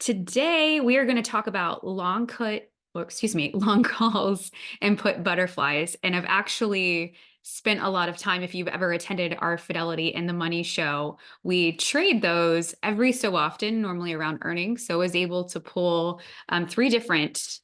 Today we are going to talk about long calls and put butterflies. And I've actually spent a lot of time. If you've ever attended our Fidelity and the Money show, we trade those every so often, normally around earnings. So I was able to pull three different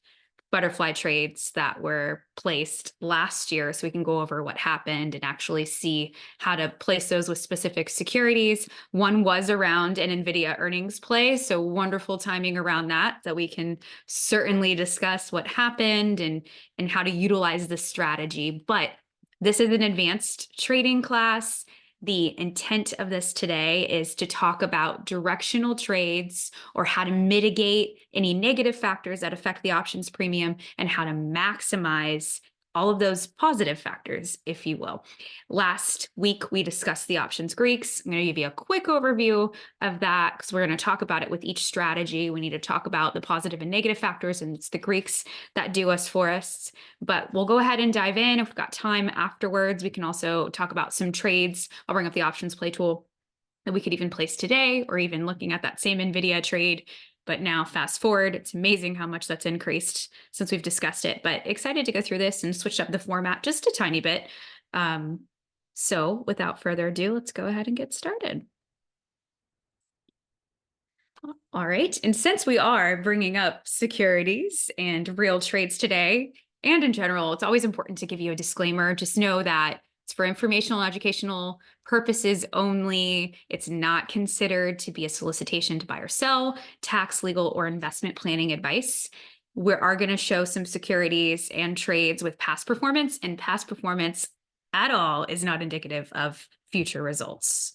butterfly trades that were placed last year, so we can go over what happened and actually see how to place those with specific securities. One was around an NVIDIA earnings play, so wonderful timing around that we can certainly discuss what happened and how to utilize the strategy. But this is an advanced trading class. The intent of this today is to talk about directional trades, or how to mitigate any negative factors that affect the options premium, and how to maximize all of those positive factors, if you will. Last week, we discussed the options Greeks. I'm going to give you a quick overview of that because we're going to talk about it with each strategy. We need to talk about the positive and negative factors, and it's the Greeks that do us for us. But we'll go ahead and dive in. If we've got time afterwards, we can also talk about some trades. I'll bring up the OptionsPlay tool that we could even place today, or even looking at that same NVIDIA trade. But now fast forward, it's amazing how much that's increased since we've discussed it. But excited to go through this and switch up the format just a tiny bit. So without further ado, let's go ahead and get started. All right. And since we are bringing up securities and real trades today, and in general, it's always important to give you a disclaimer. Just know that it's for informational and educational purposes only. It's not considered to be a solicitation to buy or sell, tax, legal, or investment planning advice. We are going to show some securities and trades with past performance, and past performance at all is not indicative of future results.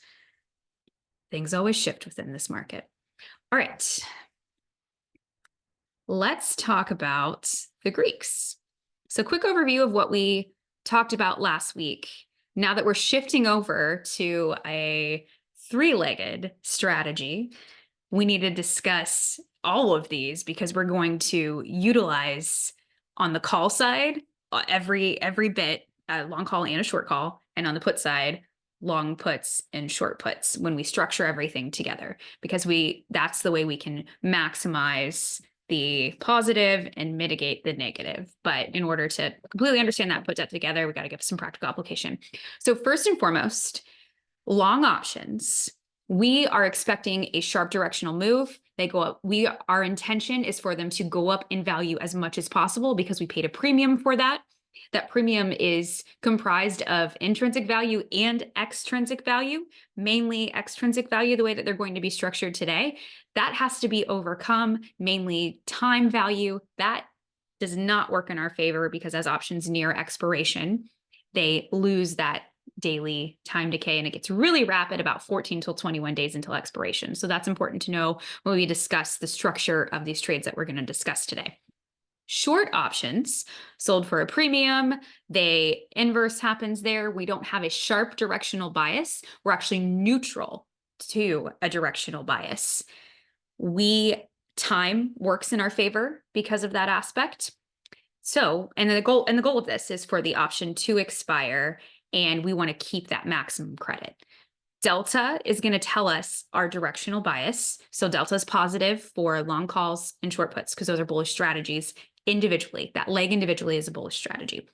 Things always shift within this market. All right. Let's talk about the Greeks. So quick overview of what we talked about last week. Now that we're shifting over to a three-legged strategy, we need to discuss all of these because we're going to utilize on the call side every bit, a long call and a short call, and on the put side, long puts and short puts when we structure everything together, because that's the way we can maximize the positive and mitigate the negative. But in order to completely understand that, put that together, we got to give some practical application. So first and foremost, long options, we are expecting a sharp directional move. They go up. Our intention is for them to go up in value as much as possible because we paid a premium for that. That premium is comprised of intrinsic value and extrinsic value, mainly extrinsic value, the way that they're going to be structured today. That has to be overcome, mainly time value. That does not work in our favor because as options near expiration, they lose that daily time decay, and it gets really rapid about 14 till 21 days until expiration. So that's important to know when we discuss the structure of these trades that we're going to discuss today. Short options sold for a premium, inverse happens there. We don't have a sharp directional bias. We're actually neutral to a directional bias. Time works in our favor because of that aspect. So, and the goal of this is for the option to expire, and we want to keep that maximum credit. Delta is going to tell us our directional bias. So delta is positive for long calls and short puts because those are bullish strategies individually. That leg individually is a bullish strategy.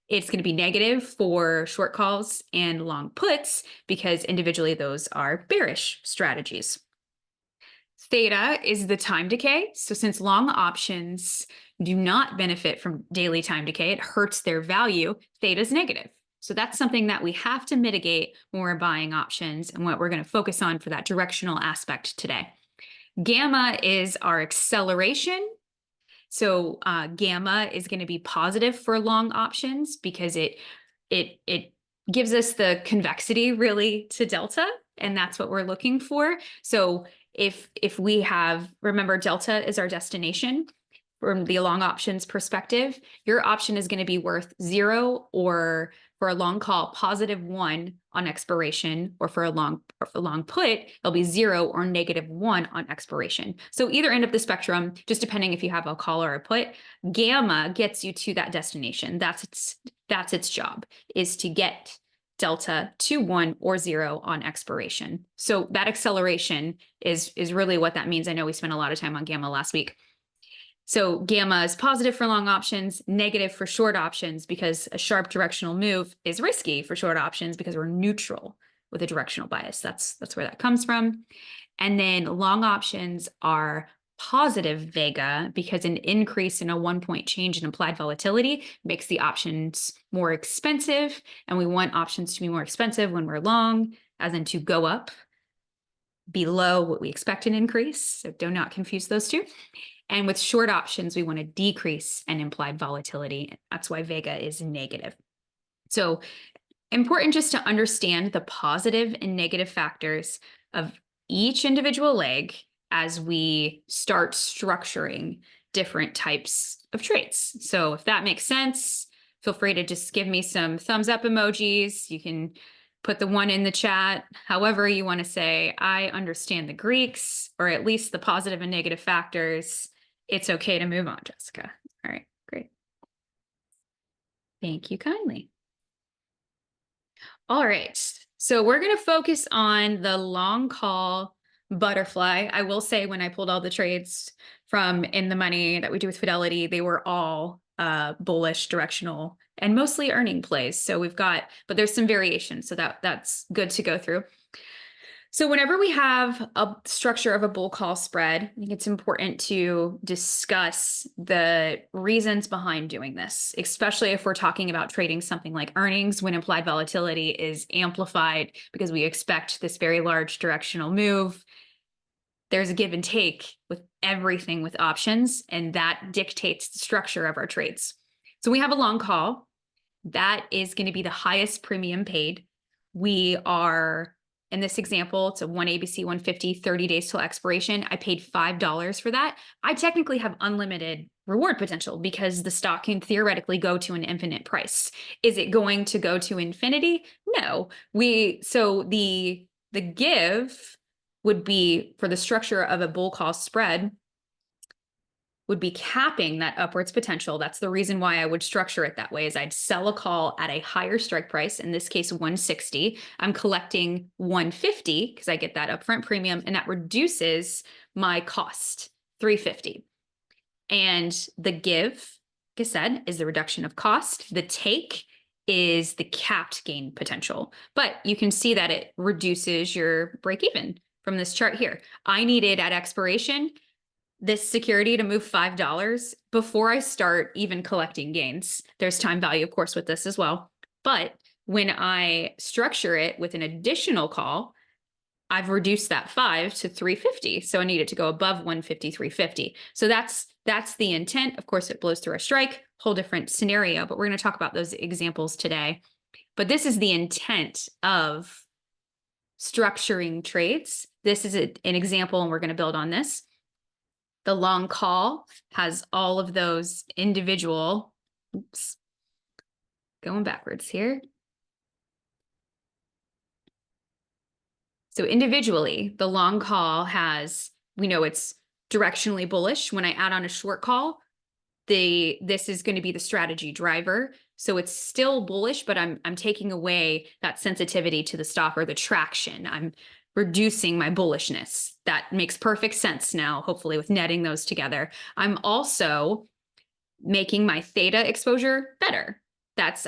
It's going to be negative for short calls and long puts because individually those are bearish strategies. Theta is the time decay. So since long options do not benefit from daily time decay, it hurts their value, theta is negative. So that's something that we have to mitigate when we're buying options, and what we're going to focus on for that directional aspect today. Gamma is our acceleration. So gamma is going to be positive for long options because it gives us the convexity really to delta, and that's what we're looking for. So if we have, remember, delta is our destination. From the long options perspective, your option is going to be worth 0, or for a long call, +1 on expiration, or for a long put, it'll be 0 or -1 on expiration. So either end of the spectrum, just depending if you have a call or a put, gamma gets you to that destination. That's its job, is to get delta to 1 or 0 on expiration. So that acceleration is really what that means. I know we spent a lot of time on gamma last week. So gamma is positive for long options, negative for short options, because a sharp directional move is risky for short options because we're neutral with a directional bias. That's where that comes from. And then long options are positive vega because an increase in a 1-point change in implied volatility makes the options more expensive. And we want options to be more expensive when we're long, as in to go up below what we expect an increase. So do not confuse those two. And with short options, we want to decrease an implied volatility. That's why vega is negative. So important just to understand the positive and negative factors of each individual leg as we start structuring different types of trades. So if that makes sense, feel free to just give me some thumbs up emojis. You can put the one in the chat, however you want to say, I understand the Greeks, or at least the positive and negative factors. It's okay to move on, Jessica. All right, great. Thank you kindly. All right, so we're going to focus on the long call butterfly. I will say when I pulled all the trades from in the money that we do with Fidelity, they were all bullish, directional, and mostly earning plays. So we've got, but there's some variation. So that's good to go through. So whenever we have a structure of a bull call spread, I think it's important to discuss the reasons behind doing this, especially if we're talking about trading something like earnings when implied volatility is amplified because we expect this very large directional move. There's a give and take with everything with options, and that dictates the structure of our trades. So we have a long call. That is going to be the highest premium paid. We are... in this example, it's a 1 ABC 150, 30 days till expiration. I paid $5 for that. I technically have unlimited reward potential because the stock can theoretically go to an infinite price. Is it going to go to infinity? No. So the give would be, for the structure of a bull call spread, would be capping that upwards potential. That's the reason why I would structure it that way, is I'd sell a call at a higher strike price, in this case 160. I'm collecting 150 because I get that upfront premium, and that reduces my cost, 350. And the give, like I said, is the reduction of cost. The take is the capped gain potential. But you can see that it reduces your break even from this chart here. I needed at expiration this security to move $5 before I start even collecting gains. There's time value, of course, with this as well. But when I structure it with an additional call, I've reduced that 5 to 350. So I need it to go above 150, 350. So that's the intent. Of course, it blows through a strike, whole different scenario, but we're going to talk about those examples today. But this is the intent of structuring trades. This is an example, and we're going to build on this. The long call has all of those individual, oops, going backwards here. So individually, the long call has, we know it's directionally bullish. When I add on a short call, this is going to be the strategy driver. So it's still bullish, but I'm taking away that sensitivity to the stock or the traction. I'm reducing my bullishness. That makes perfect sense now, hopefully, with netting those together. I'm also making my theta exposure better.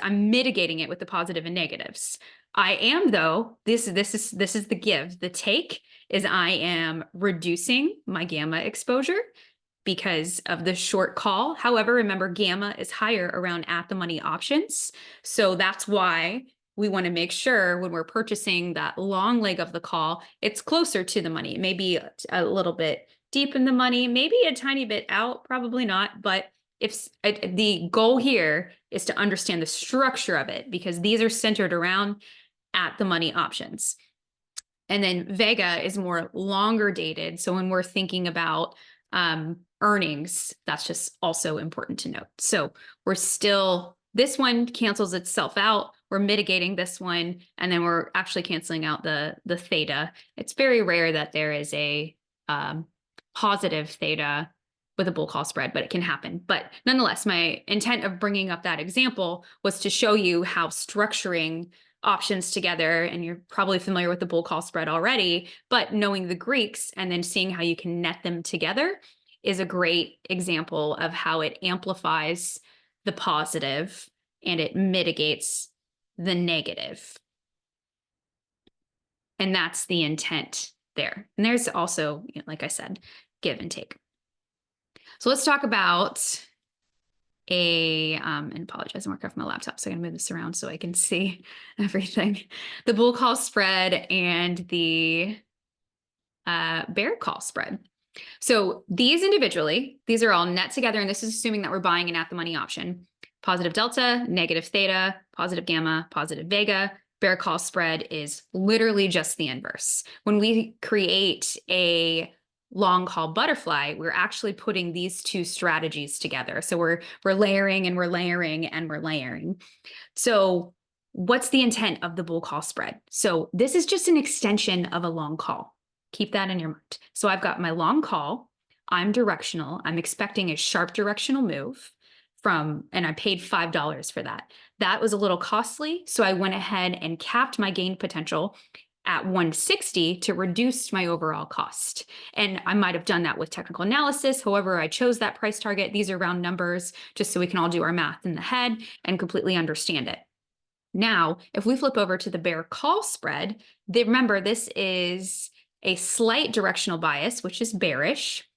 I'm mitigating it with the positive and negatives. I am, though, this is the give. The take is I am reducing my gamma exposure because of the short call. However, remember, gamma is higher around at the money options. So that's why we want to make sure when we're purchasing that long leg of the call, it's closer to the money. It may be a little bit deep in the money, maybe a tiny bit out, probably not. But if the goal here is to understand the structure of it, because these are centered around at the money options. And then vega is more longer dated. So when we're thinking about earnings, that's just also important to note. So we're still, this one cancels itself out. We're mitigating this one, and then we're actually canceling out the theta. It's very rare that there is a positive theta with a bull call spread, but it can happen. But nonetheless, my intent of bringing up that example was to show you how structuring options together, and you're probably familiar with the bull call spread already, but knowing the Greeks and then seeing how you can net them together is a great example of how it amplifies the positive and it mitigates the negative. And that's the intent there. And there's also, like I said, give and take. So let's talk about and apologize, I'm working off my laptop, so I'm gonna move this around so I can see everything. The bull call spread and the bear call spread. So these individually, these are all net together, and this is assuming that we're buying an at the money option. Positive delta, negative theta, positive gamma, positive vega. Bear call spread is literally just the inverse. When we create a long call butterfly, we're actually putting these two strategies together. So we're layering and we're layering and we're layering. So what's the intent of the bull call spread? So this is just an extension of a long call. Keep that in your mind. So I've got my long call. I'm directional. I'm expecting a sharp directional move and I paid $5 for that. That was a little costly. So I went ahead and capped my gain potential at 160 to reduce my overall cost. And I might have done that with technical analysis. However, I chose that price target. These are round numbers, just so we can all do our math in the head and completely understand it. Now, if we flip over to the bear call spread, remember this is a slight directional bias, which is bearish,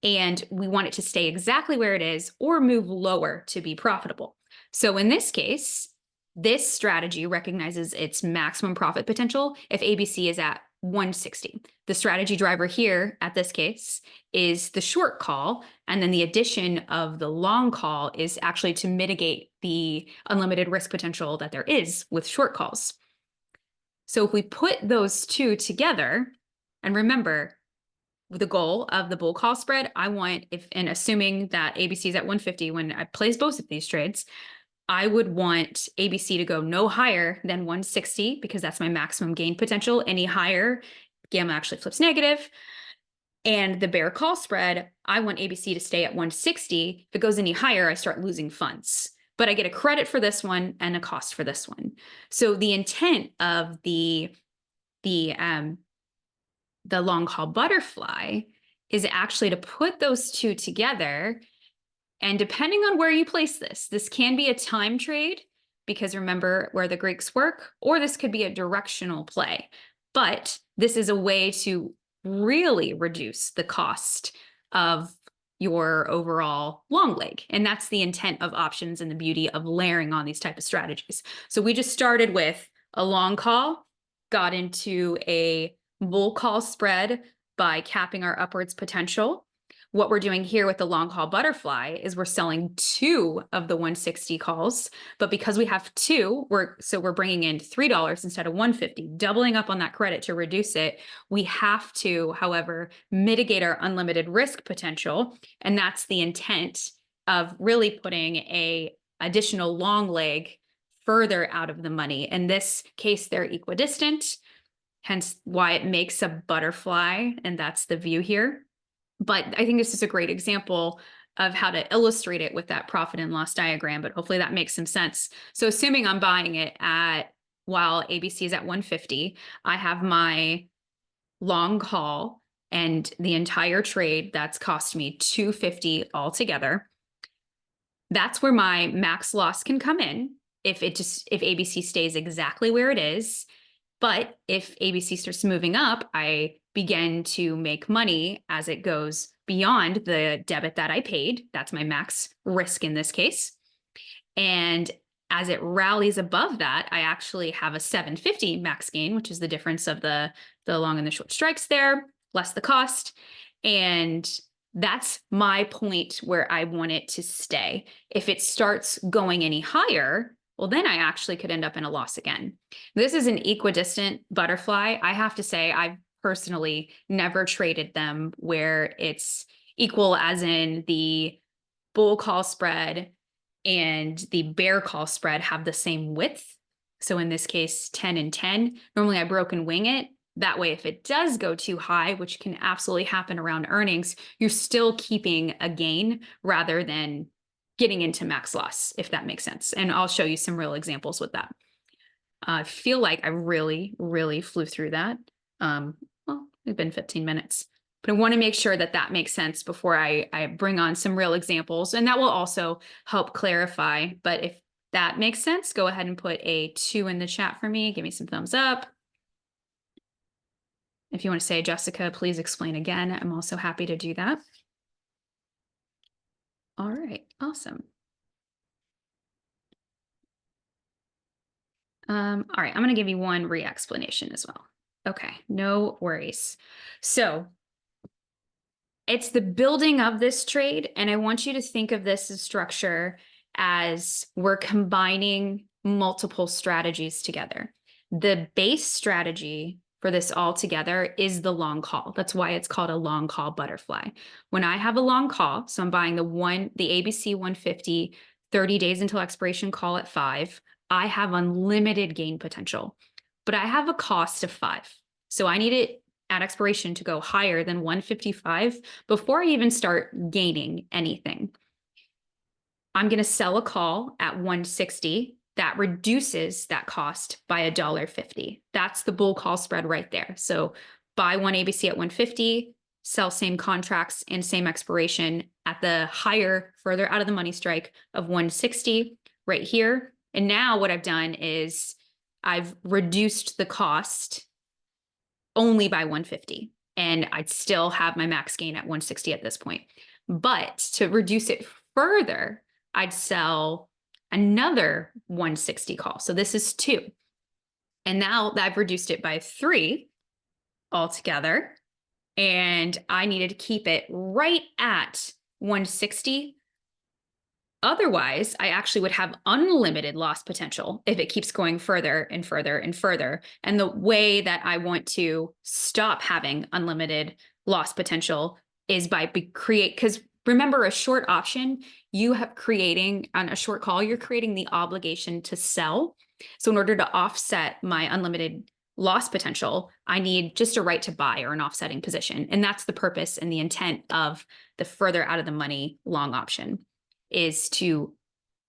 and we want it to stay exactly where it is or move lower to be profitable. So in this case, this strategy recognizes its maximum profit potential if ABC is at 160. The strategy driver here at this case is the short call, and then the addition of the long call is actually to mitigate the unlimited risk potential that there is with short calls. So if we put those two together, and remember, the goal of the bull call spread, I want, and assuming that ABC is at 150 when I place both of these trades, I would want ABC to go no higher than 160 because that's my maximum gain potential. Any higher, gamma actually flips negative. And the bear call spread, I want ABC to stay at 160. If it goes any higher, I start losing funds. But I get a credit for this one and a cost for this one. So the intent of the long call butterfly is actually to put those two together. And depending on where you place this can be a time trade, because remember where the Greeks work, or this could be a directional play. But this is a way to really reduce the cost of your overall long leg. And that's the intent of options and the beauty of layering on these type of strategies. So we just started with a long call, got into a bull call spread by capping our upwards potential. What we're doing here with the long call butterfly is we're selling 2 of the 160 calls, but because we have 2, we're bringing in $3 instead of 150, doubling up on that credit to reduce it. We have to, however, mitigate our unlimited risk potential, and that's the intent of really putting a additional long leg further out of the money. In this case, they're equidistant, hence why it makes a butterfly, and that's the view here. But I think this is a great example of how to illustrate it with that profit and loss diagram, but hopefully that makes some sense. So assuming I'm buying it while ABC is at 150, I have my long call and the entire trade that's cost me 250 altogether. That's where my max loss can come in if ABC stays exactly where it is. But if ABC starts moving up, I begin to make money as it goes beyond the debit that I paid. That's my max risk in this case. And as it rallies above that, I actually have a 750 max gain, which is the difference of the long and the short strikes there, less the cost. And that's my point where I want it to stay. If it starts going any higher, well, then I actually could end up in a loss again. This is an equidistant butterfly. I have to say, I've personally never traded them where it's equal, as in the bull call spread and the bear call spread have the same width. So in this case, 10 and 10. Normally I broke and wing it. That way, if it does go too high, which can absolutely happen around earnings, you're still keeping a gain rather than getting into max loss, if that makes sense. And I'll show you some real examples with that. I feel like I really, really flew through that. Well, it's been 15 minutes, but I want to make sure that that makes sense before I bring on some real examples, and that will also help clarify. But if that makes sense, go ahead and put a 2 in the chat for me. Give me some thumbs up. If you want to say, Jessica, please explain again, I'm also happy to do that. All right, awesome. All right, I'm going to give you one re-explanation as well. Okay, no worries. So it's the building of this trade, and I want you to think of this as structure as we're combining multiple strategies together. The base strategy for this all together is the long call. That's why it's called a long call butterfly. When I have a long call, so I'm buying the ABC 150 30 days until expiration call at 5, I have unlimited gain potential, but I have a cost of 5. So I need it at expiration to go higher than 155 before I even start gaining anything. I'm going to sell a call at 160. That reduces that cost by $1.50. That's the bull call spread right there. So buy one ABC at 150, sell same contracts and same expiration at the higher, further out of the money strike of 160 right here. And now what I've done is I've reduced the cost only by 150, and I'd still have my max gain at 160 at this point. But to reduce it further, I'd sell another 160 call. So this is 2. And now I've reduced it by 3 altogether. And I needed to keep it right at 160. Otherwise, I actually would have unlimited loss potential if it keeps going further and further and further. And the way that I want to stop having unlimited loss potential is by because remember, a short option, you have creating on a short call, you're creating the obligation to sell. So in order to offset my unlimited loss potential, I need just a right to buy or an offsetting position. And that's the purpose and the intent of the further out of the money long option. Is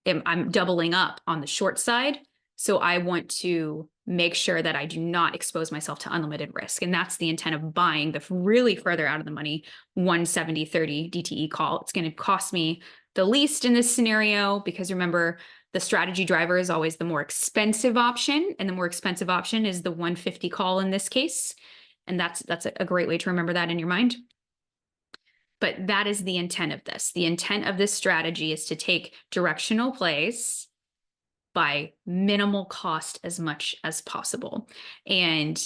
I'm doubling up on the short side. So I want to make sure that I do not expose myself to unlimited risk. And that's the intent of buying the really further out of the money 170.30 DTE call. It's going to cost me the least in this scenario, because remember, the strategy driver is always the more expensive option. And the more expensive option is the 150 call in this case. And that's a great way to remember that in your mind. But that is the intent of this. The intent of this strategy is to take directional plays by minimal cost as much as possible. And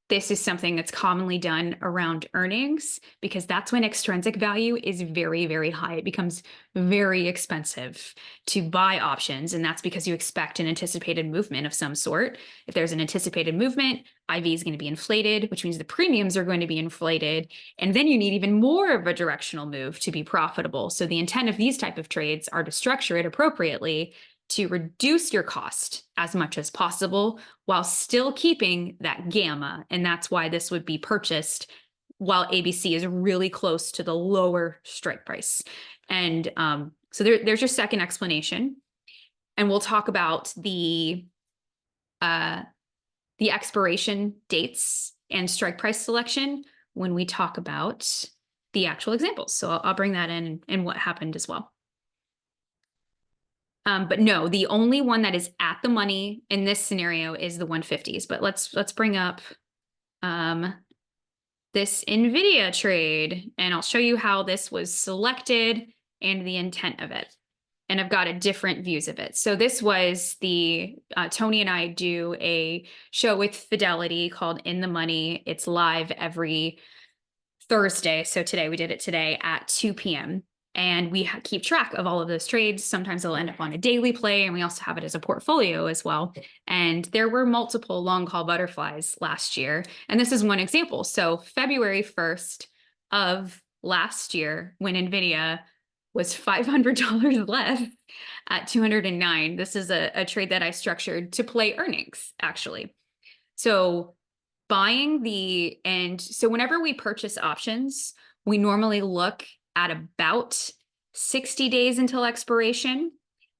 this is something that's commonly done around earnings, because that's when extrinsic value is very, very high. It becomes very expensive to buy options. And that's because you expect an anticipated movement of some sort. If there's an anticipated movement, IV is going to be inflated, which means the premiums are going to be inflated. And then you need even more of a directional move to be profitable. So the intent of these type of trades are to structure it appropriately to reduce your cost as much as possible while still keeping that gamma. And that's why this would be purchased while ABC is really close to the lower strike price. And so there's your second explanation. And we'll talk about the expiration dates and strike price selection when we talk about the actual examples. So I'll bring that in and what happened as well. But no, the only one that is at the money in this scenario is the 150s. But let's bring up this NVIDIA trade, and I'll show you how this was selected and the intent of it. And I've got different views of it. So this was Tony and I do a show with Fidelity called In the Money. It's live every Thursday. So we did it today at 2 p.m. And we keep track of all of those trades. Sometimes they'll end up on a daily play, and we also have it as a portfolio as well. And there were multiple long call butterflies last year. And this is one example. So February 1st of last year, when NVIDIA was $500 less at 209, this is a trade that I structured to play earnings, actually. So so whenever we purchase options, we normally look at about 60 days until expiration.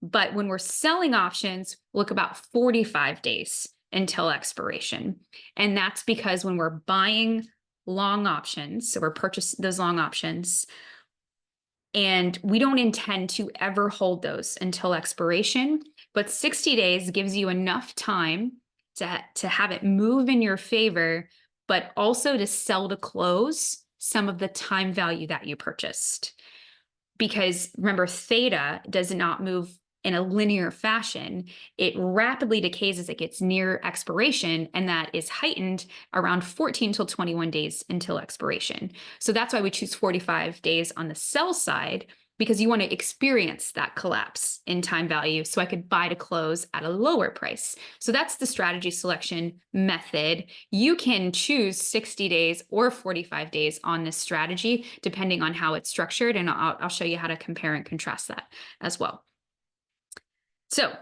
But when we're selling options, look about 45 days until expiration. And that's because when we're buying long options, so we're purchasing those long options, and we don't intend to ever hold those until expiration, but 60 days gives you enough time to have it move in your favor, but also to sell to close some of the time value that you purchased. Because remember, theta does not move in a linear fashion. It rapidly decays as it gets near expiration, and that is heightened around 14 till 21 days until expiration. So that's why we choose 45 days on the sell side, because you want to experience that collapse in time value so I could buy to close at a lower price. So that's the strategy selection method. You can choose 60 days or 45 days on this strategy, depending on how it's structured. And I'll show you how to compare and contrast that as well. So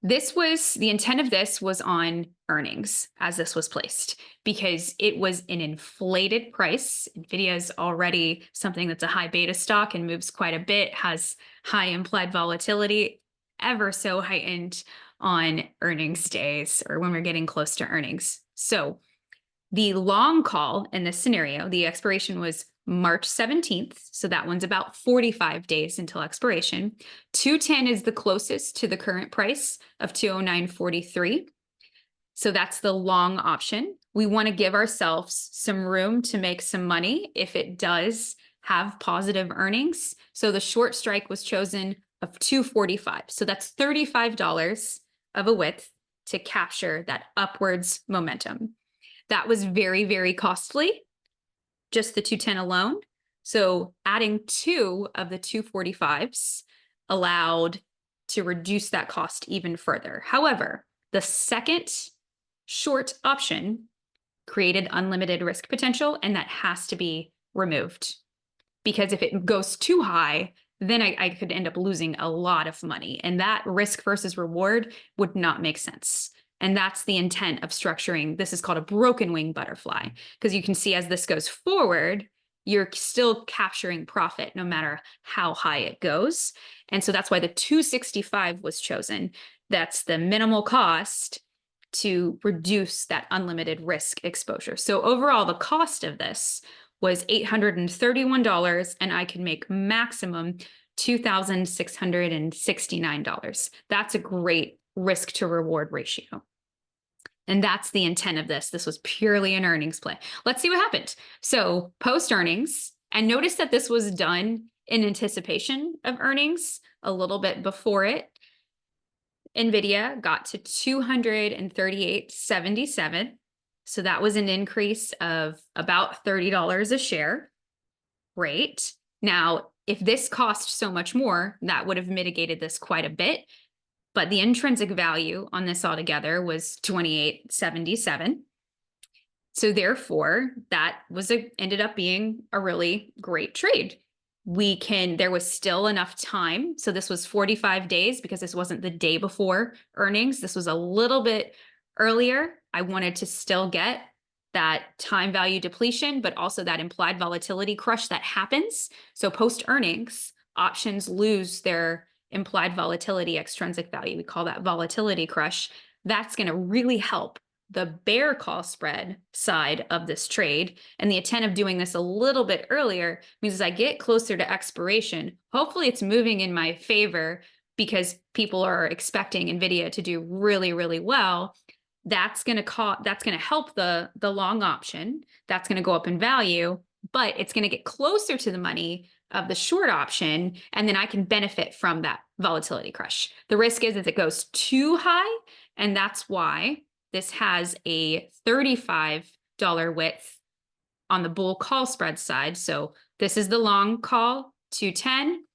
the intent of this was on earnings as this was placed, because it was an inflated price. NVIDIA is already something that's a high beta stock and moves quite a bit, has high implied volatility, ever so heightened on earnings days or when we're getting close to earnings. So the long call in this scenario, the expiration was March 17th. So that one's about 45 days until expiration. 210 is the closest to the current price of 209.43. So that's the long option. We want to give ourselves some room to make some money if it does have positive earnings. So the short strike was chosen of 245. So that's $35 of a width to capture that upwards momentum. That was very, very costly, just the 210 alone. So adding 2 of the 245s allowed to reduce that cost even further. However, the second short option created unlimited risk potential, and that has to be removed. Because if it goes too high, then I could end up losing a lot of money. And that risk versus reward would not make sense. And that's the intent of structuring. This is called a broken wing butterfly, because you can see as this goes forward, you're still capturing profit no matter how high it goes. And so that's why the 265 was chosen. That's the minimal cost to reduce that unlimited risk exposure. So overall, the cost of this was $831, and I could make maximum $2,669. That's a great risk to reward ratio. And that's the intent of this. This was purely an earnings play. Let's see what happened. So post earnings, and notice that this was done in anticipation of earnings a little bit before it. NVIDIA got to 238.77. So that was an increase of about $30 a share. Great. Now, if this cost so much more, that would have mitigated this quite a bit. But the intrinsic value on this altogether was 28.77. So therefore, that ended up being a really great trade. There was still enough time. So this was 45 days because this wasn't the day before earnings. This was a little bit earlier. I wanted to still get that time value depletion, but also that implied volatility crush that happens. So post earnings, options lose their implied volatility extrinsic value. We call that volatility crush. That's going to really help the bear call spread side of this trade. And the intent of doing this a little bit earlier means as I get closer to expiration, hopefully it's moving in my favor because people are expecting NVIDIA to do really, really well. That's going to help the long option. That's going to go up in value, but it's going to get closer to the money of the short option, and then I can benefit from that volatility crush. The risk is it goes too high, and that's why this has a $35 width on the bull call spread side. So this is the long call, 210.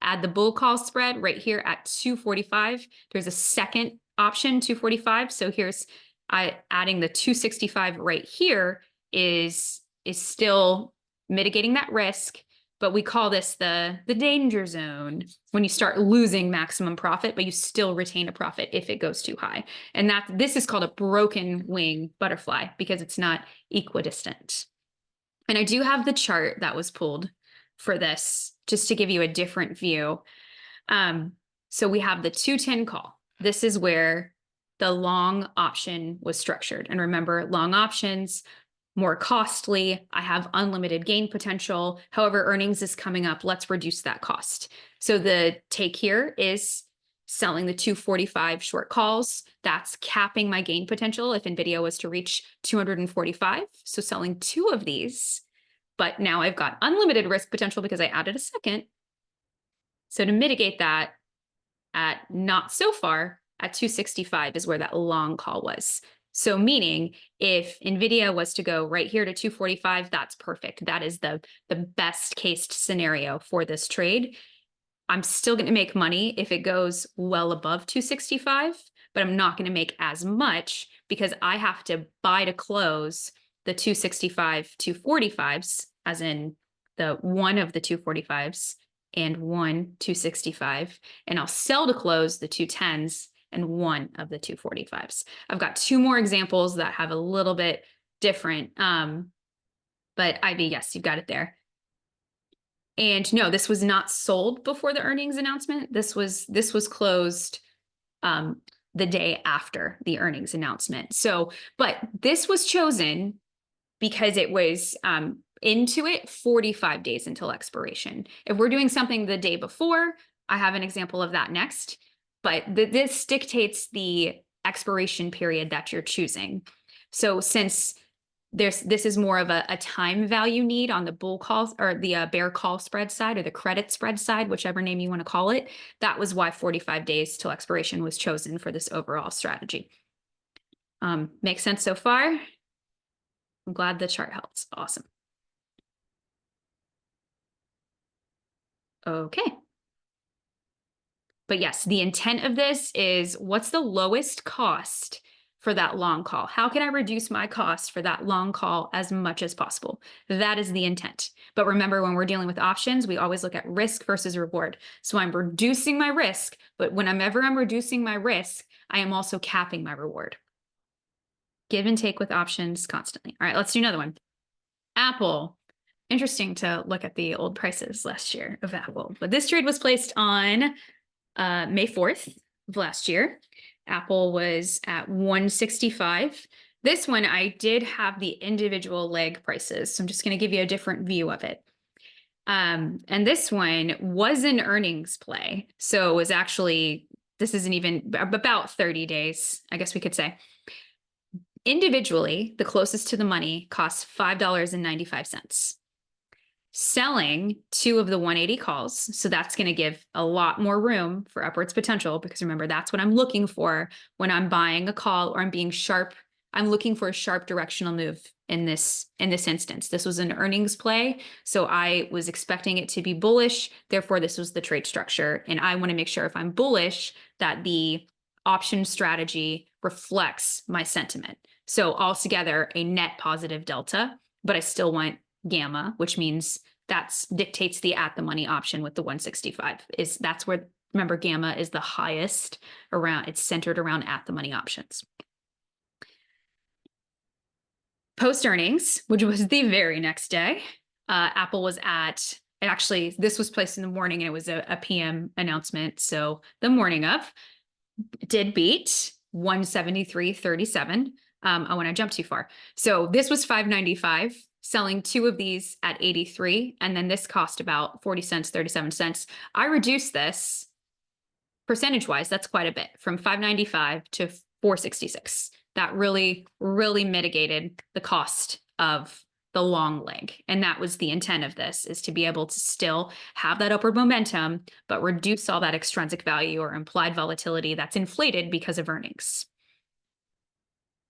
Add the bull call spread right here at 245. There's a second option, 245. So here's adding the 265 right here is still mitigating that risk. But we call this the danger zone when you start losing maximum profit, but you still retain a profit if it goes too high. And this is called a broken wing butterfly because it's not equidistant. And I do have the chart that was pulled for this just to give you a different view. So we have the 210 call. This is where the long option was structured. And remember, long options, more costly. I have unlimited gain potential. However, earnings is coming up. Let's reduce that cost. So the take here is selling the 245 short calls. That's capping my gain potential if NVIDIA was to reach 245. So selling 2 of these, but now I've got unlimited risk potential because I added a second. So to mitigate that, at not so far, at 265 is where that long call was. So meaning if NVIDIA was to go right here to 245, that's perfect. That is the best case scenario for this trade. I'm still going to make money if it goes well above 265, but I'm not going to make as much because I have to buy to close the 265 245s, as in the one of the 245s and one 265, and I'll sell to close the 210s and one of the 245s. I've got 2 more examples that have a little bit different, but Ivy, yes, you've got it there. And no, this was not sold before the earnings announcement. This was closed the day after the earnings announcement. So, but this was chosen because it was into it 45 days until expiration. If we're doing something the day before, I have an example of that next, but this dictates the expiration period that you're choosing. So since this is more of a time value need on the bull call or the bear call spread side or the credit spread side, whichever name you want to call it, that was why 45 days till expiration was chosen for this overall strategy. Makes sense so far? I'm glad the chart helps. Awesome. Okay. But yes, the intent of this is what's the lowest cost for that long call? How can I reduce my cost for that long call as much as possible? That is the intent. But remember, when we're dealing with options, we always look at risk versus reward. So I'm reducing my risk, but whenever I'm reducing my risk, I am also capping my reward. Give and take with options constantly. All right, let's do another one. Apple. Interesting to look at the old prices last year of Apple. But this trade was placed on May 4th of last year. Apple was at 165. This one, I did have the individual leg prices. So I'm just going to give you a different view of it. And this one was an earnings play. So it was actually, this isn't even about 30 days, I guess we could say. Individually, the closest to the money costs $5.95. Selling 2 of the 180 calls, so that's going to give a lot more room for upwards potential, because remember, that's what I'm looking for when I'm buying a call or I'm being sharp. I'm looking for a sharp directional move in this instance. This was an earnings play, so I was expecting it to be bullish. Therefore, this was the trade structure, and I want to make sure if I'm bullish that the option strategy reflects my sentiment. So altogether, a net positive delta, but I still want gamma, which means that dictates the at the money option with the 165. That's where, remember, gamma is the highest around, it's centered around at the money options. Post earnings, which was the very next day, Apple was at, actually, this was placed in the morning and it was a PM announcement. So the morning of, did beat 173.37. I want to jump too far. So this was 595, selling 2 of these at 83. And then this cost about 40 cents, 37 cents. I reduced this percentage wise. That's quite a bit, from 595 to 466. That really, really mitigated the cost of the long leg. And that was the intent of this, is to be able to still have that upward momentum, but reduce all that extrinsic value or implied volatility that's inflated because of earnings.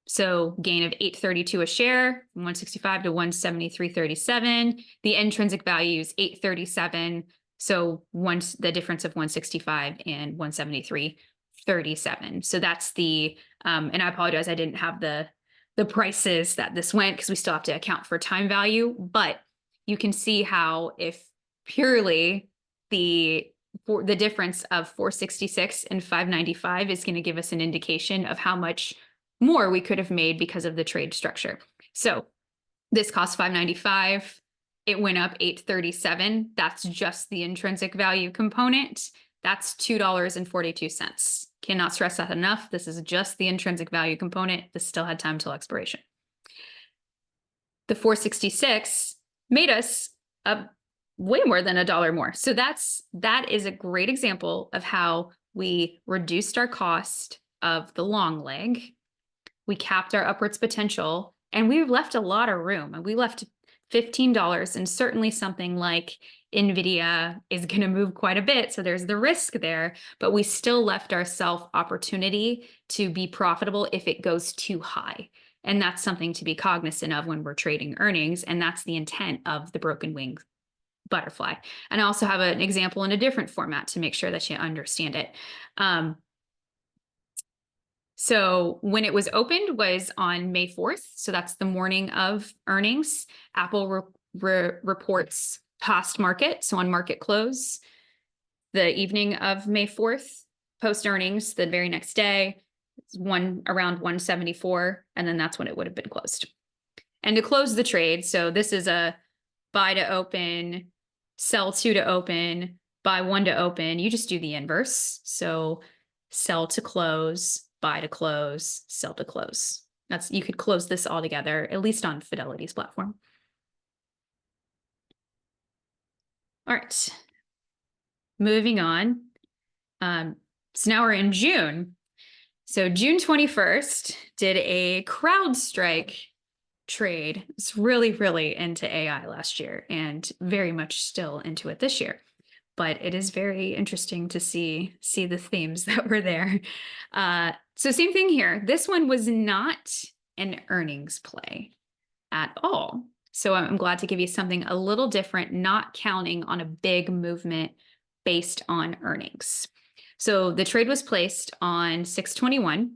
So gain of 832 a share, 165 to 173.37. The intrinsic value is 837. So once the difference of 165 and 173.37. So that's the, and I apologize, I didn't have the prices that this went because we still have to account for time value, but you can see how if purely the difference of 466 and 595 is going to give us an indication of how much more we could have made because of the trade structure. So this cost 595. It went up 837. That's just the intrinsic value component. That's $2.42. Cannot stress that enough. This is just the intrinsic value component. This still had time till expiration. The 466 made us way more than $1 more. So that is a great example of how we reduced our cost of the long leg. We capped our upwards potential, and we left a lot of room. And we left $15, and certainly something like NVIDIA is going to move quite a bit. So there's the risk there, but we still left ourselves opportunity to be profitable if it goes too high. And that's something to be cognizant of when we're trading earnings. And that's the intent of the broken wing butterfly. And I also have an example in a different format to make sure that you understand it. So when it was opened was on May 4th. So that's the morning of earnings. Apple reports past market. So on market close, the evening of May 4th, post earnings, the very next day, around 174. And then that's when it would have been closed. And to close the trade, so this is a buy to open, sell 2 to open, buy 1 to open. You just do the inverse. So sell to close, buy to close, sell to close. You could close this all together, at least on Fidelity's platform. All right, moving on. So now we're in June. So June 21st, did a CrowdStrike trade. It's really, really into AI last year and very much still into it this year. But it is very interesting to see the themes that were there. So same thing here. This one was not an earnings play at all. So I'm glad to give you something a little different, not counting on a big movement based on earnings. So the trade was placed on 6/21.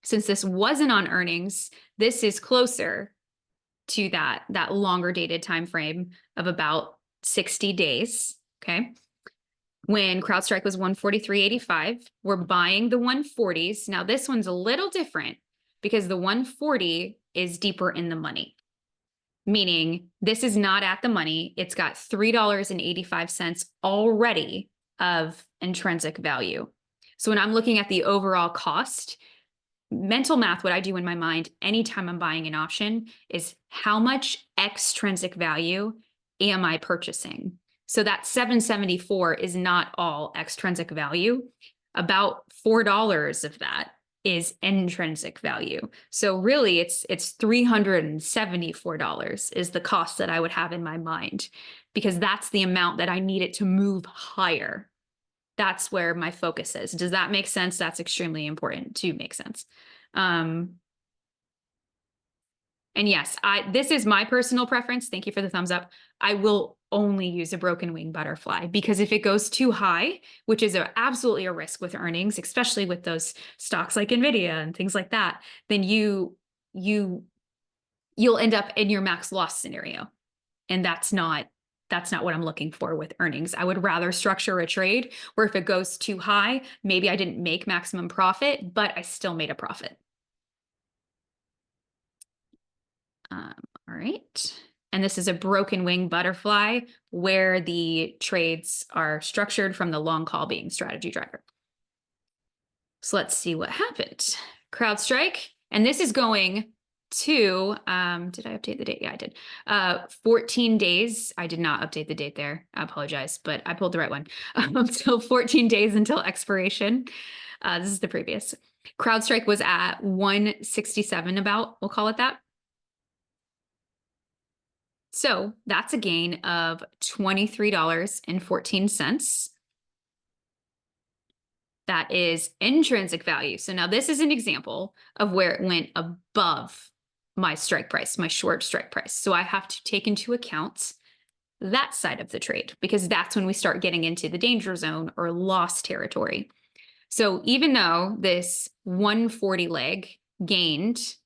Since this wasn't on earnings, this is closer to that longer dated time frame of about 60 days. Okay. When CrowdStrike was 143.85, we're buying the 140s. Now this one's a little different because the 140 is deeper in the money, meaning this is not at the money. It's got $3.85 already of intrinsic value. So when I'm looking at the overall cost, mental math, what I do in my mind anytime I'm buying an option is how much extrinsic value am I purchasing? So that 774 is not all extrinsic value. About $4 of that is intrinsic value. So really it's $374 is the cost that I would have in my mind, because that's the amount that I need it to move higher. That's where my focus is. Does that make sense? That's extremely important to make sense. And yes, this is my personal preference. Thank you for the thumbs up. I will only use a broken wing butterfly, because if it goes too high, which is absolutely a risk with earnings, especially with those stocks like NVIDIA and things like that, then you'll end up in your max loss scenario. And that's not what I'm looking for with earnings. I would rather structure a trade where if it goes too high, maybe I didn't make maximum profit, but I still made a profit. All right. And this is a broken wing butterfly where the trades are structured from the long call being strategy driver. So let's see what happened. CrowdStrike, and this is going to, did I update the date? Yeah, I did. 14 days. I did not update the date there. I apologize, but I pulled the right one. So 14 days until expiration. This is the previous. CrowdStrike was at 167 about, we'll call it that. So that's a gain of $23.14. That is intrinsic value. So now this is an example of where it went above my strike price, my short strike price. So I have to take into account that side of the trade, because that's when we start getting into the danger zone or loss territory. So even though this 140 leg gained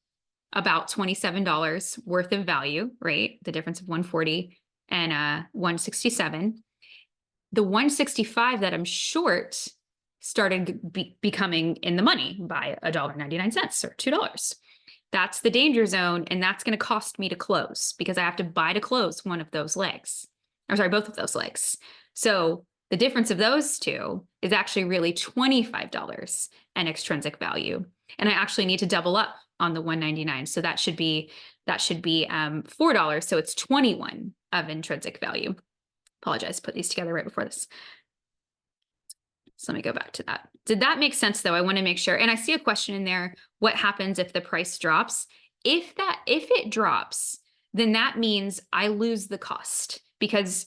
about $27 worth of value, right? The difference of 140 and 167. The 165 that I'm short started becoming in the money by $1.99 or $2. That's the danger zone, and that's going to cost me to close because I have to buy to close one of those legs. I'm sorry, both of those legs. So the difference of those two is actually really $25 and extrinsic value. And I actually need to double up on the 199. So that should be $4. So it's 21 of intrinsic value. Apologize, put these together right before this. So let me go back to that. Did that make sense though? I want to make sure. And I see a question in there. What happens if the price drops? If it drops, then that means I lose the cost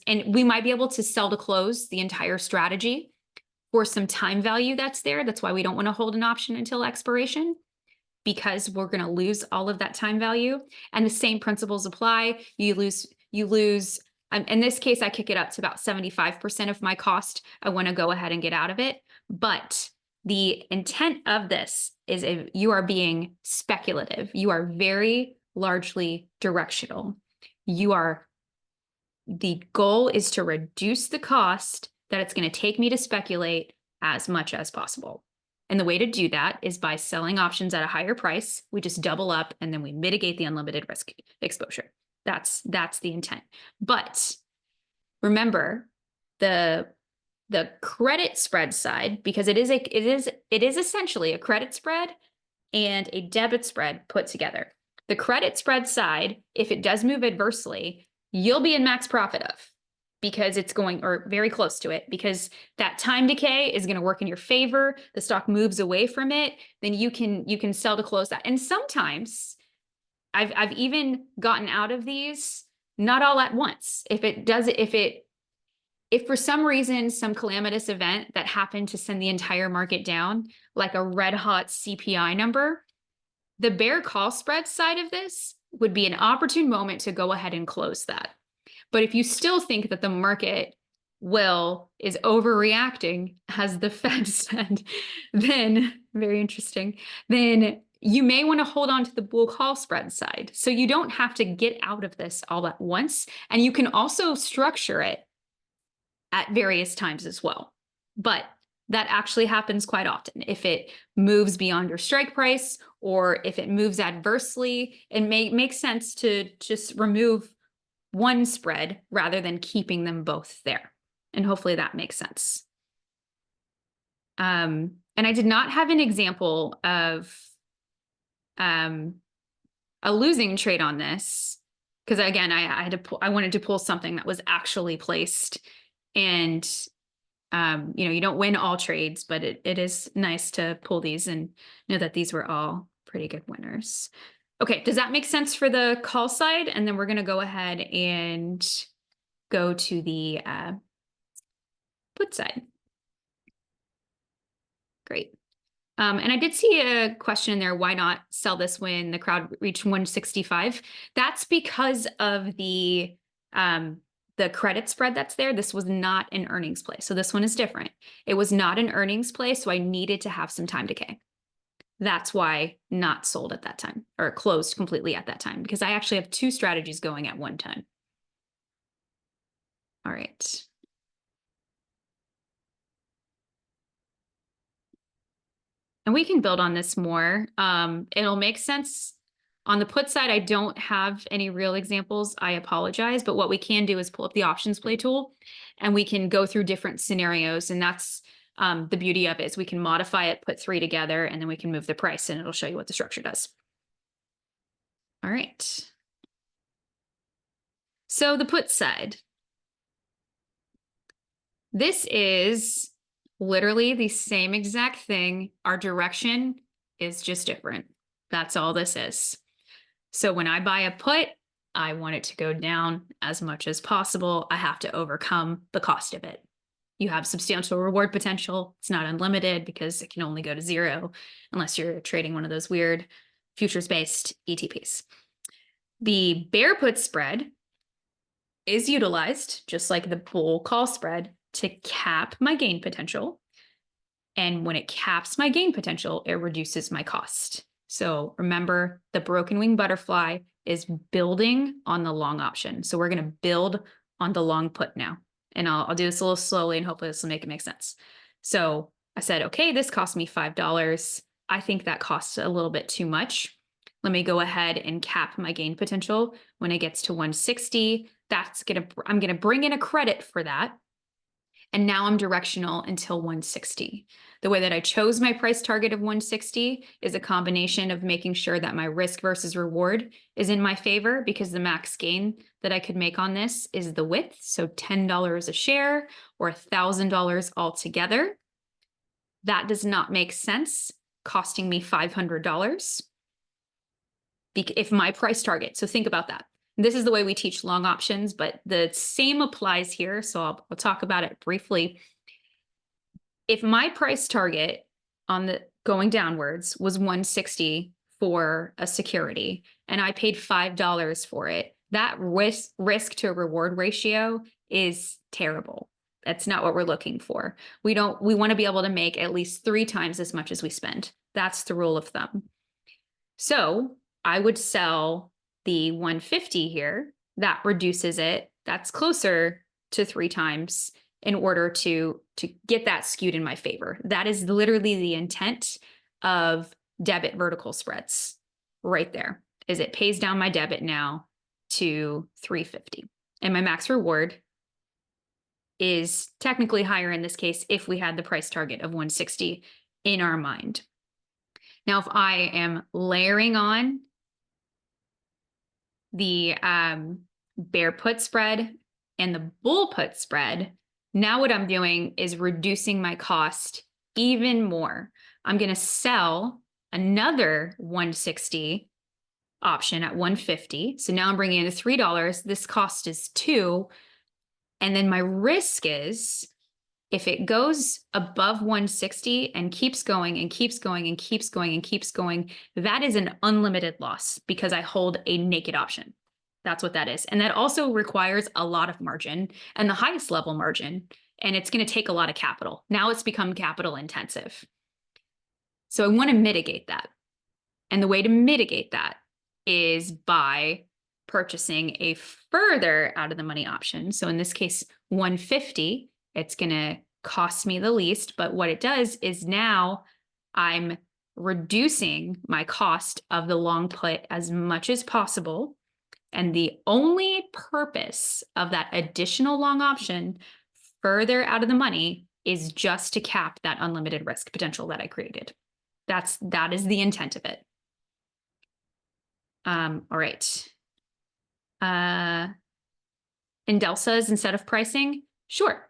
and we might be able to sell to close the entire strategy for some time value that's there. That's why we don't want to hold an option until expiration, because we're going to lose all of that time value. And the same principles apply. You lose, in this case, I kick it up to about 75% of my cost. I want to go ahead and get out of it. But the intent of this is if you are being speculative, you are very largely directional. The goal is to reduce the cost that it's going to take me to speculate as much as possible. And the way to do that is by selling options at a higher price. We just double up and then we mitigate the unlimited risk exposure. That's the intent. But remember the credit spread side, because it is essentially a credit spread and a debit spread put together. The credit spread side, if it does move adversely, you'll be in max profit of, because it's going, or very close to it, because that time decay is going to work in your favor. The stock moves away from it, then you can sell to close that. And sometimes I've even gotten out of these, not all at once. If for some reason, some calamitous event that happened to send the entire market down, like a red hot CPI number, the bear call spread side of this would be an opportune moment to go ahead and close that. But if you still think that the market is overreacting, as the Fed said, then, very interesting, then you may want to hold on to the bull call spread side. So you don't have to get out of this all at once. And you can also structure it at various times as well. But that actually happens quite often. If it moves beyond your strike price, or if it moves adversely, it may make sense to just remove one spread rather than keeping them both there. And hopefully that makes sense. And I did not have an example of a losing trade on this, because again, I wanted to pull something that was actually placed. And you don't win all trades, but it is nice to pull these and know that these were all pretty good winners. Okay, does that make sense for the call side? And then we're going to go ahead and go to the put side. Great. And I did see a question in there, why not sell this when the crowd reached 165? That's because of the credit spread that's there. This was not an earnings play. So this one is different. It was not an earnings play, so I needed to have some time decay. That's why not sold at that time, or closed completely at that time, because I actually have two strategies going at one time. All right. And we can build on this more. It'll make sense. On the put side, I don't have any real examples. I apologize. But what we can do is pull up the OptionsPlay tool, and we can go through different scenarios. And that's the beauty of it, is we can modify it, put three together, and then we can move the price, and it'll show you what the structure does. All right. So the put side. This is literally the same exact thing. Our direction is just different. That's all this is. So when I buy a put, I want it to go down as much as possible. I have to overcome the cost of it. You have substantial reward potential. It's not unlimited, because it can only go to zero unless you're trading one of those weird futures-based ETPs. The bear put spread is utilized, just like the bull call spread, to cap my gain potential. And when it caps my gain potential, it reduces my cost. So remember, the broken wing butterfly is building on the long option. So we're going to build on the long put now. And I'll do this a little slowly, and hopefully this will make sense. So I said, okay, this cost me $5. I think that costs a little bit too much. Let me go ahead and cap my gain potential. When it gets to 160, I'm going to bring in a credit for that. And now I'm directional until 160. The way that I chose my price target of 160 is a combination of making sure that my risk versus reward is in my favor, because the max gain that I could make on this is the width. So $10 a share or $1,000 altogether. That does not make sense, costing me $500 if my price target. So think about that. This is the way we teach long options, but the same applies here. So I'll talk about it briefly. If my price target on the going downwards was 160 for a security and I paid $5 for it, that risk to reward ratio is terrible. That's not what we're looking for. We want to be able to make at least 3 times as much as we spend. That's the rule of thumb. So I would sell the 150 here. That reduces it. That's closer to 3 times in order to get that skewed in my favor. That is literally the intent of debit vertical spreads right there, is it pays down my debit now to 350. And my max reward is technically higher in this case if we had the price target of 160 in our mind. Now, if I am layering on the bear put spread and the bull put spread, now what I'm doing is reducing my cost even more. I'm going to sell another 160 option at 150. So now I'm bringing in the $3. This cost is $2. And then my risk is, if it goes above 160 and keeps going and keeps going and keeps going and keeps going, that is an unlimited loss because I hold a naked option. That's what that is. And that also requires a lot of margin and the highest level margin. And it's going to take a lot of capital. Now it's become capital intensive. So I want to mitigate that. And the way to mitigate that is by purchasing a further out of the money option. So in this case, 150, it's going to cost me the least. But what it does is now I'm reducing my cost of the long put as much as possible. And the only purpose of that additional long option further out of the money is just to cap that unlimited risk potential that I created. That is the intent of it. All right. In deltas instead of pricing, sure.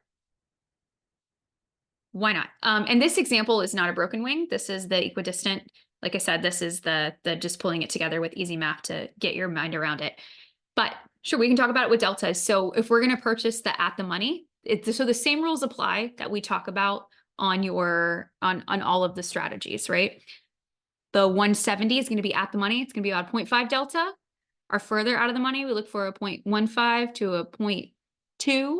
Why not? And this example is not a broken wing. This is the equidistant. Like I said, this is the just pulling it together with easy math to get your mind around it. But sure, we can talk about it with deltas. So if we're going to purchase the at the money, so the same rules apply that we talk about on all of the strategies, right? The 170 is going to be at the money. It's going to be about 0.5 delta. Or further out of the money, we look for a 0.15 to a 0.2.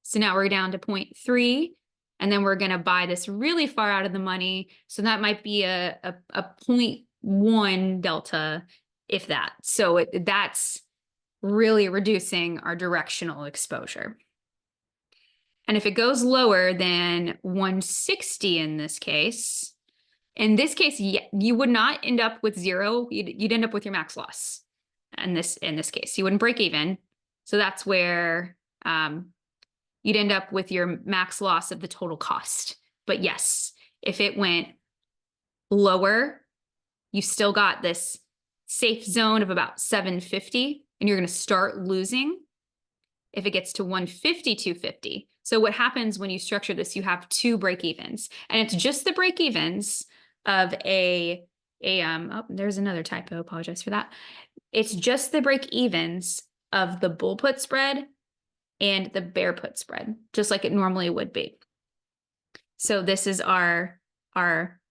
So now we're down to 0.3. And then we're going to buy this really far out of the money. So that might be a 0.1 delta, if that. So that's really reducing our directional exposure. And if it goes lower than 160 in this case, you would not end up with 0. You'd end up with your max loss. In this case, you wouldn't break even. So that's where you'd end up with your max loss of the total cost. But yes, if it went lower, you still got this safe zone of about 750, and you're going to start losing if it gets to 150, 250. So what happens when you structure this, you have 2 break evens, and it's just the break evens of oh, there's another typo, apologize for that. It's just the break evens of the bull put spread and the bear put spread, just like it normally would be. So this is our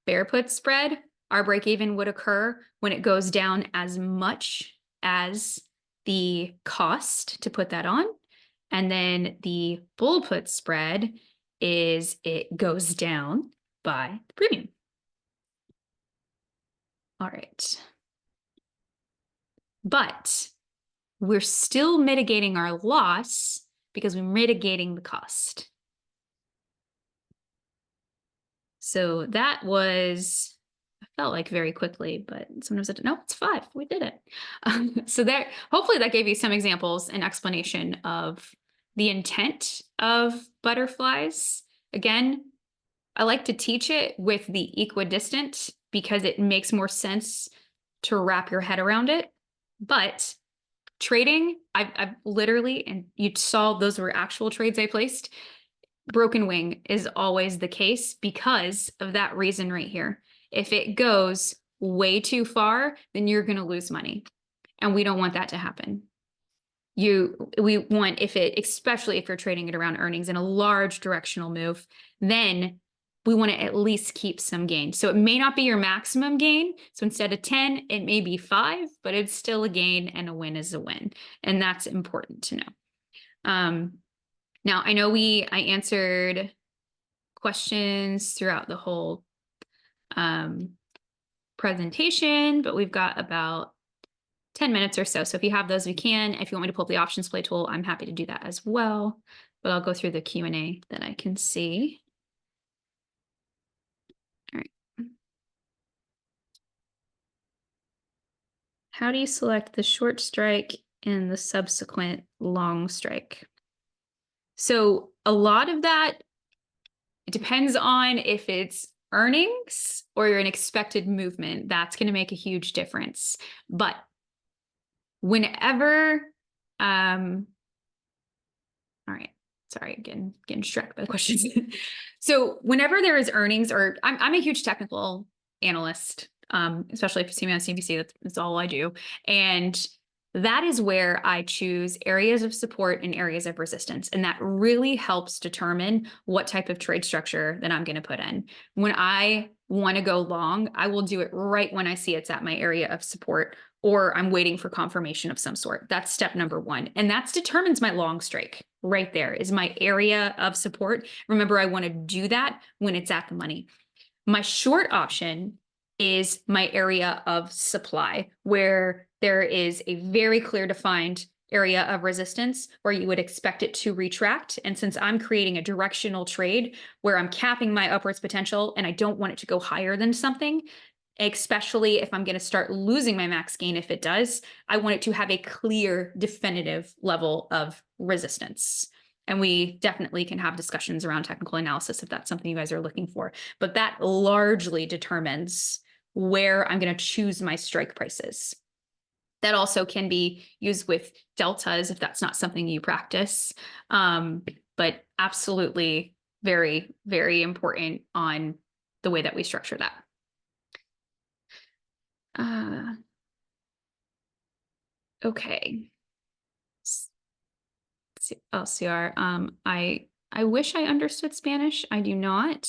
bear put spread. Our break even would occur when it goes down as much as the cost to put that on. And then the bull put spread is it goes down by the premium. All right. But we're still mitigating our loss because we're mitigating the cost. So that was, I felt like very quickly, but sometimes no, it's 5. We did it. So there, hopefully that gave you some examples and explanation of the intent of butterflies. Again, I like to teach it with the equidistant because it makes more sense to wrap your head around it. But trading, I've literally, and you saw those were actual trades I placed. Broken wing is always the case because of that reason right here. If it goes way too far, then you're going to lose money. And we don't want that to happen. We want, especially if you're trading it around earnings in a large directional move, then we want to at least keep some gain. So it may not be your maximum gain. So instead of 10, it may be 5, but it's still a gain, and a win is a win. And that's important to know. Now I know I answered questions throughout the whole presentation, but we've got about 10 minutes or so. So if you have those, we can. If you want me to pull up the OptionsPlay tool, I'm happy to do that as well. But I'll go through the Q&A that I can see. All right. How do you select the short strike and the subsequent long strike? So a lot of that, it depends on if it's earnings or an expected movement. That's going to make a huge difference. But whenever, all right, sorry, getting distracted by the questions. So whenever there is earnings, or I'm a huge technical analyst, especially if you see me on CNBC, that's all I do. And that is where I choose areas of support and areas of resistance. And that really helps determine what type of trade structure that I'm going to put in. When I want to go long, I will do it right when I see it's at my area of support, or I'm waiting for confirmation of some sort. That's step number 1. And that determines my long strike. Right there is my area of support. Remember, I want to do that when it's at the money. My short option is my area of supply, where there is a very clear defined area of resistance where you would expect it to retract. And since I'm creating a directional trade where I'm capping my upwards potential and I don't want it to go higher than something, especially if I'm going to start losing my max gain, if it does, I want it to have a clear, definitive level of resistance. And we definitely can have discussions around technical analysis if that's something you guys are looking for. But that largely determines where I'm going to choose my strike prices. That also can be used with deltas if that's not something you practice. But absolutely very, very important on the way that we structure that. Okay. Oh, CR. I wish I understood Spanish. I do not.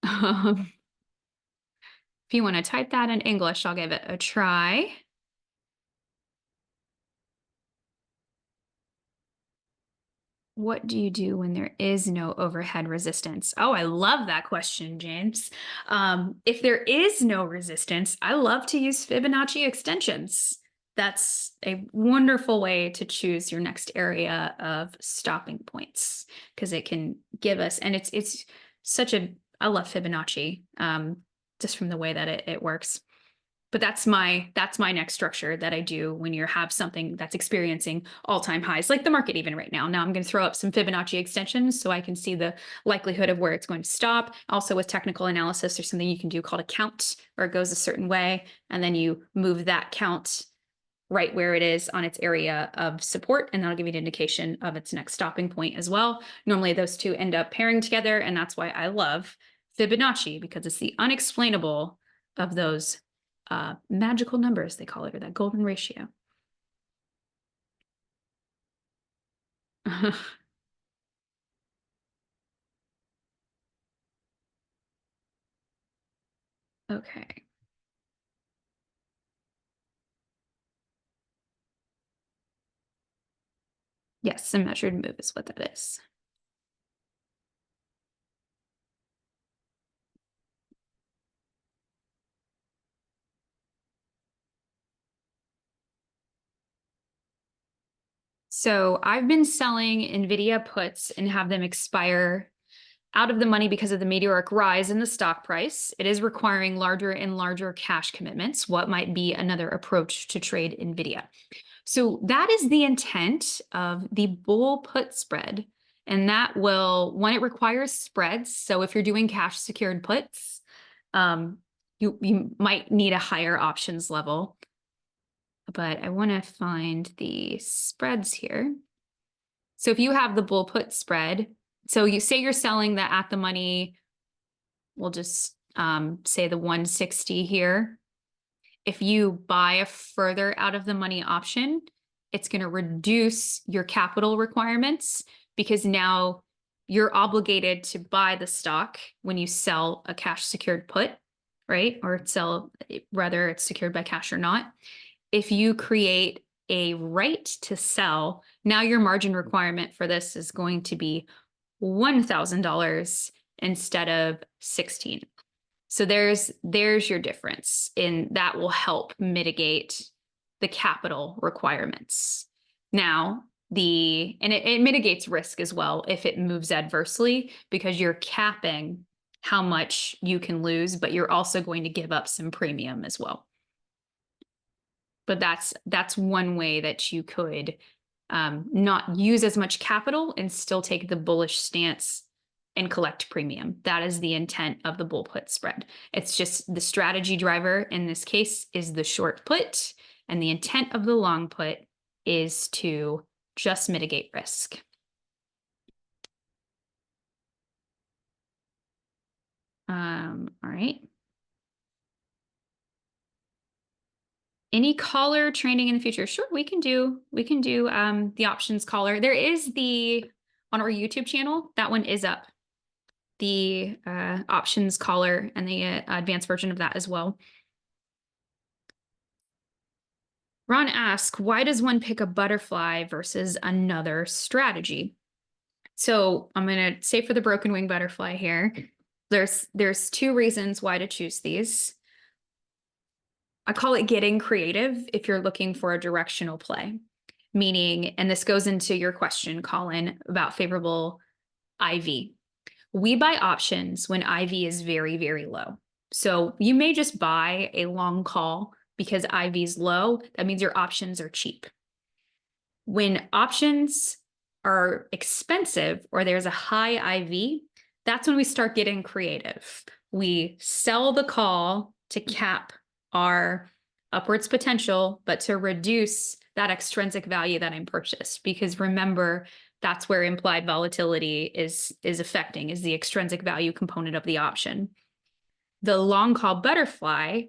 If you want to type that in English, I'll give it a try. What do you do when there is no overhead resistance? Oh, I love that question, James. If there is no resistance, I love to use Fibonacci extensions. That's a wonderful way to choose your next area of stopping points, because it can give us, and it's such a, I love Fibonacci, just from the way that it works. But that's my next structure that I do when you have something that's experiencing all-time highs, like the market even right now. Now I'm going to throw up some Fibonacci extensions so I can see the likelihood of where it's going to stop. Also with technical analysis, there's something you can do called a count, where it goes a certain way, and then you move that count right where it is on its area of support, and that'll give you an indication of its next stopping point as well. Normally those two end up pairing together, and that's why I love Fibonacci, because it's the unexplainable of those magical numbers, they call it, or that golden ratio. Okay. Yes, a measured move is what that is. So I've been selling NVIDIA puts and have them expire out of the money because of the meteoric rise in the stock price. It is requiring larger and larger cash commitments. What might be another approach to trade NVIDIA? So that is the intent of the bull put spread. And that will, when it requires spreads, so if you're doing cash secured puts, you might need a higher options level. But I want to find the spreads here. So if you have the bull put spread, so you say you're selling the at the money, we'll just say the 160 here. If you buy a further out of the money option, it's going to reduce your capital requirements because now you're obligated to buy the stock when you sell a cash secured put, right? Or sell, whether it's secured by cash or not. If you create a right to sell, now your margin requirement for this is going to be $1,000 instead of 16. So there's your difference, and that will help mitigate the capital requirements. Now, it mitigates risk as well if it moves adversely, because you're capping how much you can lose, but you're also going to give up some premium as well. But that's one way that you could not use as much capital and still take the bullish stance and collect premium. That is the intent of the bull put spread. It's just the strategy driver in this case is the short put, and the intent of the long put is to just mitigate risk. All right. Any caller training in the future? Sure, we can do the options caller. There is on our YouTube channel, that one is up. The options caller and the advanced version of that as well. Ron asks, why does one pick a butterfly versus another strategy? So I'm going to say for the broken wing butterfly here, there's two reasons why to choose these. I call it getting creative if you're looking for a directional play, meaning, and this goes into your question, Colin, about favorable IV. We buy options when IV is very, very low. So you may just buy a long call because IV is low. That means your options are cheap. When options are expensive or there's a high IV, that's when we start getting creative. We sell the call to cap our upwards potential, but to reduce that extrinsic value that I'm purchased. Because remember, that's where implied volatility is affecting, is the extrinsic value component of the option. The long call butterfly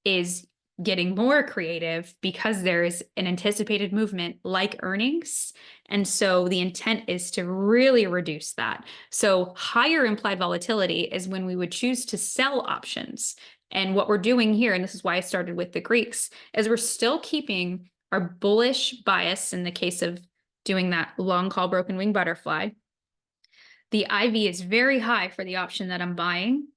is getting more creative because there's an anticipated movement like earnings. And so the intent is to really reduce that. So higher implied volatility is when we would choose to sell options. And what we're doing here, and this is why I started with the Greeks, is we're still keeping our bullish bias in the case of doing that long call broken wing butterfly. The IV is very high for the option that I'm buying,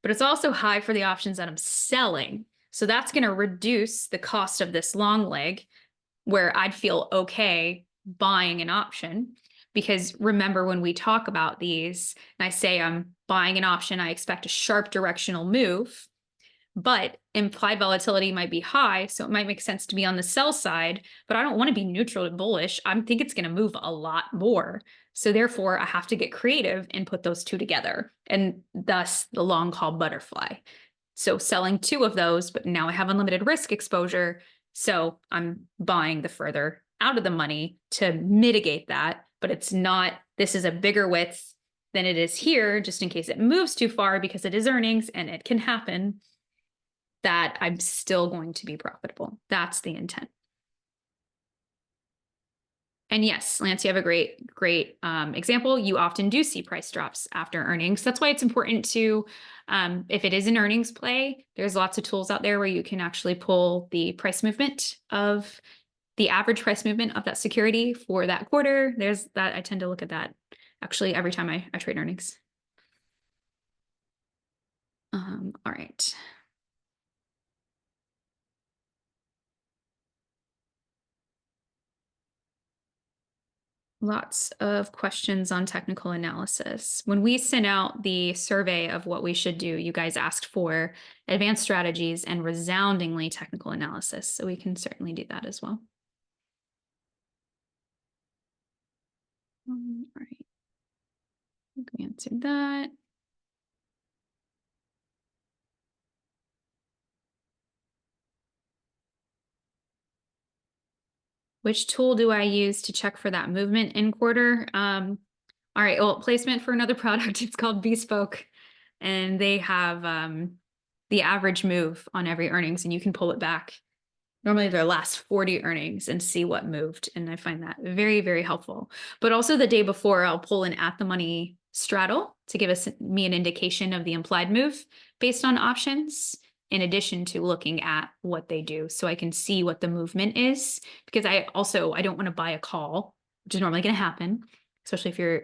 but it's also high for the options that I'm selling. So that's going to reduce the cost of this long leg where I'd feel okay buying an option. Because remember, when we talk about these and I say I'm buying an option, I expect a sharp directional move, but implied volatility might be high. So it might make sense to be on the sell side, but I don't want to be neutral to bullish. I think it's going to move a lot more. So therefore I have to get creative and put those two together, and thus the long call butterfly. So selling two of those, but now I have unlimited risk exposure. So I'm buying the further out of the money to mitigate that, but it's not, this is a bigger width than it is here, just in case it moves too far, because it is earnings and it can happen, that I'm still going to be profitable. That's the intent. And yes, Lance, you have a great example. You often do see price drops after earnings. That's why it's important to, if it is an earnings play, there's lots of tools out there where you can actually pull the price movement of the average price movement of that security for that quarter. There's that. I tend to look at that actually every time I trade earnings. All right. Lots of questions on technical analysis. When we sent out the survey of what we should do, you guys asked for advanced strategies and resoundingly technical analysis. So we can certainly do that as well. We answered that. Which tool do I use to check for that movement in quarter? All right, well, placement for another product. It's called Bespoke, and they have the average move on every earnings, and you can pull it back. Normally their last 40 earnings and see what moved. And I find that very, very helpful. But also the day before, I'll pull an at the money straddle to give me an indication of the implied move based on options, in addition to looking at what they do. So I can see what the movement is, because I don't want to buy a call, which is normally going to happen, especially if you're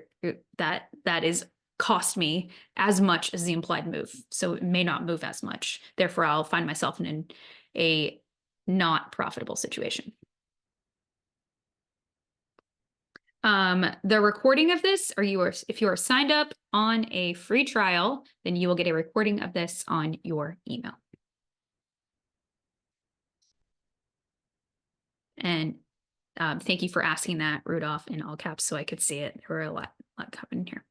that is cost me as much as the implied move. So it may not move as much. Therefore, I'll find myself in a not profitable situation. The recording of this, if you are signed up on a free trial, then you will get a recording of this on your email. And thank you for asking that, Rudolph, in all caps, so I could see it. There were a lot happening here.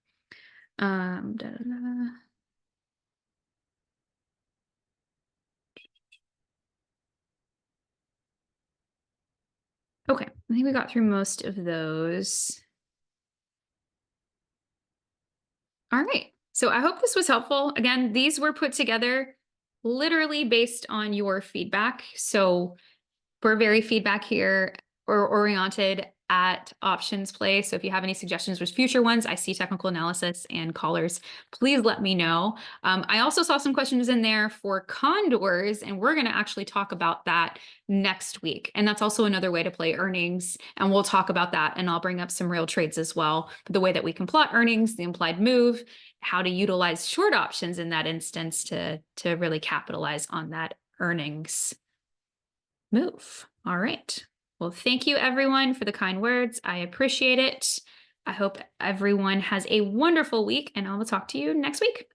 Okay, I think we got through most of those. All right, so I hope this was helpful. Again, these were put together literally based on your feedback. So we're very feedback here or oriented at OptionsPlay. So if you have any suggestions with future ones, I see technical analysis and callers, please let me know. I also saw some questions in there for condors, and we're going to actually talk about that next week. And that's also another way to play earnings. And we'll talk about that. And I'll bring up some real trades as well, the way that we can plot earnings, the implied move, how to utilize short options in that instance to really capitalize on that earnings move. All right. Well, thank you everyone for the kind words. I appreciate it. I hope everyone has a wonderful week, and I will talk to you next week.